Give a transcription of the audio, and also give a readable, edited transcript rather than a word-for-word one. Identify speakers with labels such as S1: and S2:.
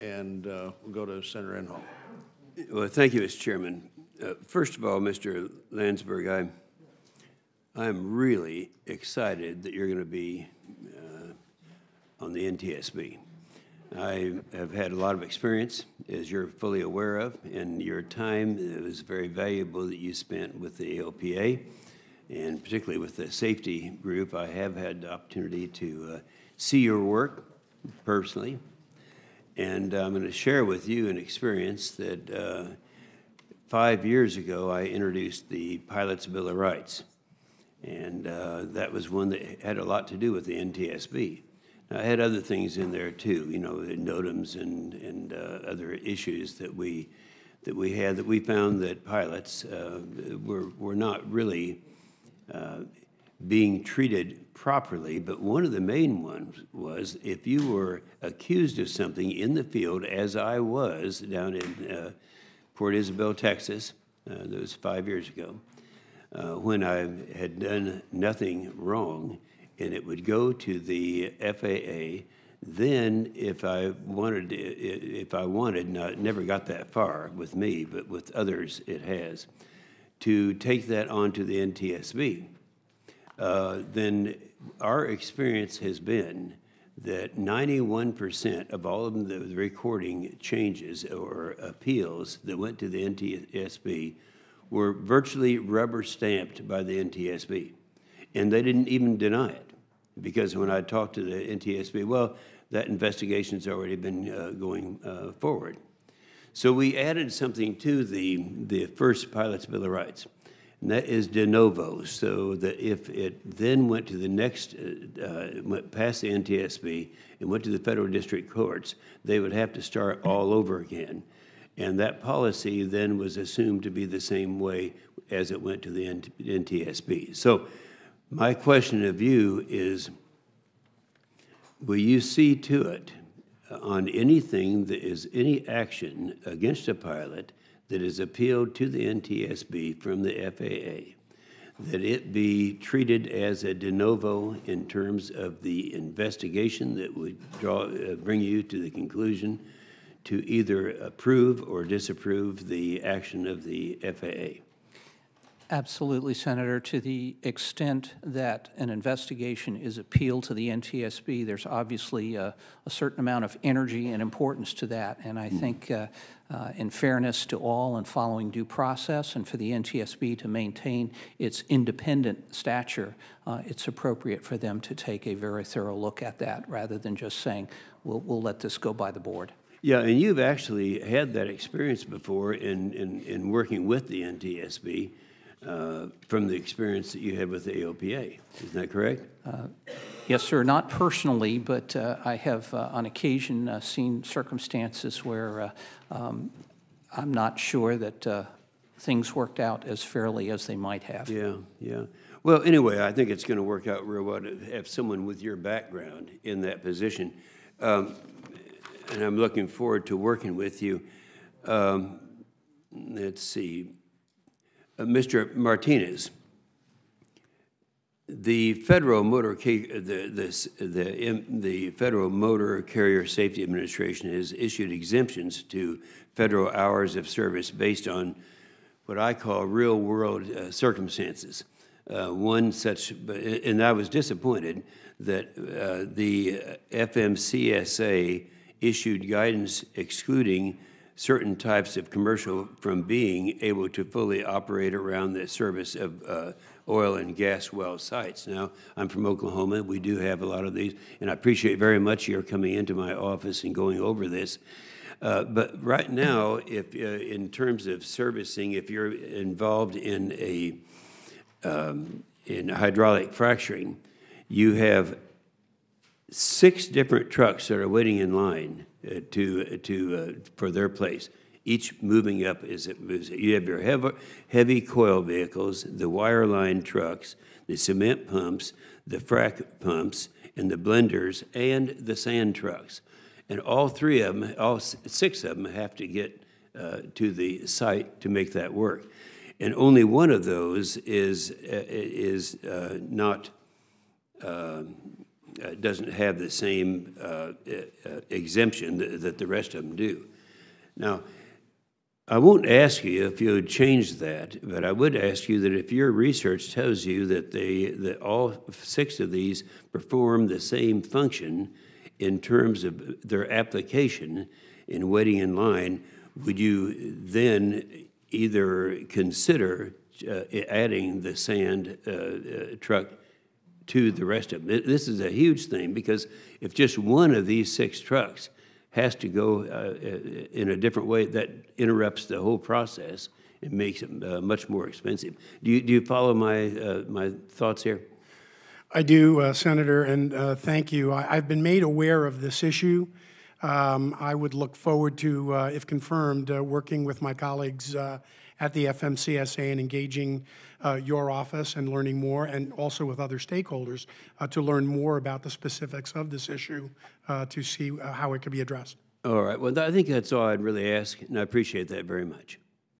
S1: And we'll go to Senator Inhofe.
S2: Well, thank you, Mr. Chairman. First of all, Mr. Landsberg, I'm really excited that you're going to be on the NTSB. I have had a lot of experience, as you're fully aware of, and your time it was very valuable that you spent with the AOPA, and particularly with the safety group. I have had the opportunity to see your work personally, and I'm going to share with you an experience that 5 years ago I introduced the Pilot's Bill of Rights, and that was one that had a lot to do with the NTSB. Now, I had other things in there too, you know, the NOTAMs and other issues that we had that we found that pilots were not really being treated properly. But one of the main ones was if you were accused of something in the field, as I was down in Port Isabel, Texas, that was 5 years ago, when I had done nothing wrong, and it would go to the FAA. Then, if I wanted, now it never got that far with me, but with others it has, to take that on to the NTSB. Then our experience has been that 91% of all of the recording changes or appeals that went to the NTSB were virtually rubber stamped by the NTSB. And they didn't even deny it, because when I talked to the NTSB, well, that investigation's already been going forward. So we added something to the first Pilot's Bill of Rights, and that is de novo, so that if it then went to the next, went past the NTSB and went to the federal district courts, they would have to start all over again. And that policy then was assumed to be the same way as it went to the NTSB. So my question of you is, will you see to it on anything that is any action against a pilot that is appealed to the NTSB from the FAA, that it be treated as a de novo in terms of the investigation that would bring you to the conclusion to either approve or disapprove the action of the FAA?
S3: Absolutely, Senator. To the extent that an investigation is appealed to the NTSB, there's obviously a certain amount of energy and importance to that. And I think in fairness to all and following due process, and for the NTSB to maintain its independent stature, it's appropriate for them to take a very thorough look at that rather than just saying, we'll let this go by the board.
S2: Yeah, and you've actually had that experience before in working with the NTSB. From the experience that you had with the AOPA. Isn't that correct?
S3: Yes, sir. Not personally, but I have on occasion seen circumstances where I'm not sure that things worked out as fairly as they might have.
S2: Yeah, yeah. Well, anyway, I think it's going to work out real well to have someone with your background in that position. And I'm looking forward to working with you. Let's see. Mr. Martinez, the Federal Motor Carrier Safety Administration has issued exemptions to federal hours of service based on what I call real-world circumstances. One such, and I was disappointed that the FMCSA issued guidance excluding certain types of commercial from being able to fully operate around the service of oil and gas well sites. Now, I'm from Oklahoma. We do have a lot of these, and I appreciate very much your coming into my office and going over this. But right now, if in terms of servicing, if you're involved in hydraulic fracturing, you have 6 different trucks that are waiting in line for their place. Each moving up as it moves. You have your heavy coil vehicles, the wireline trucks, the cement pumps, the frac pumps, and the blenders, and the sand trucks. And all 6 of them have to get to the site to make that work. And only one of those is not doesn't have the same exemption that the rest of them do. Now, I won't ask you if you would change that, but I would ask you that if your research tells you that all 6 of these perform the same function in terms of their application in waiting in line, would you then either consider adding the sand truck to the rest of them? This is a huge thing, because if just one of these 6 trucks has to go in a different way, that interrupts the whole process and makes it much more expensive. Do you follow my thoughts here?
S4: I do, Senator, and thank you. I've been made aware of this issue. I would look forward to, if confirmed, working with my colleagues at the FMCSA and engaging your office and learning more, and also with other stakeholders to learn more about the specifics of this issue to see how it could be addressed.
S2: All right. Well, I think that's all I'd really ask, and I appreciate that very much.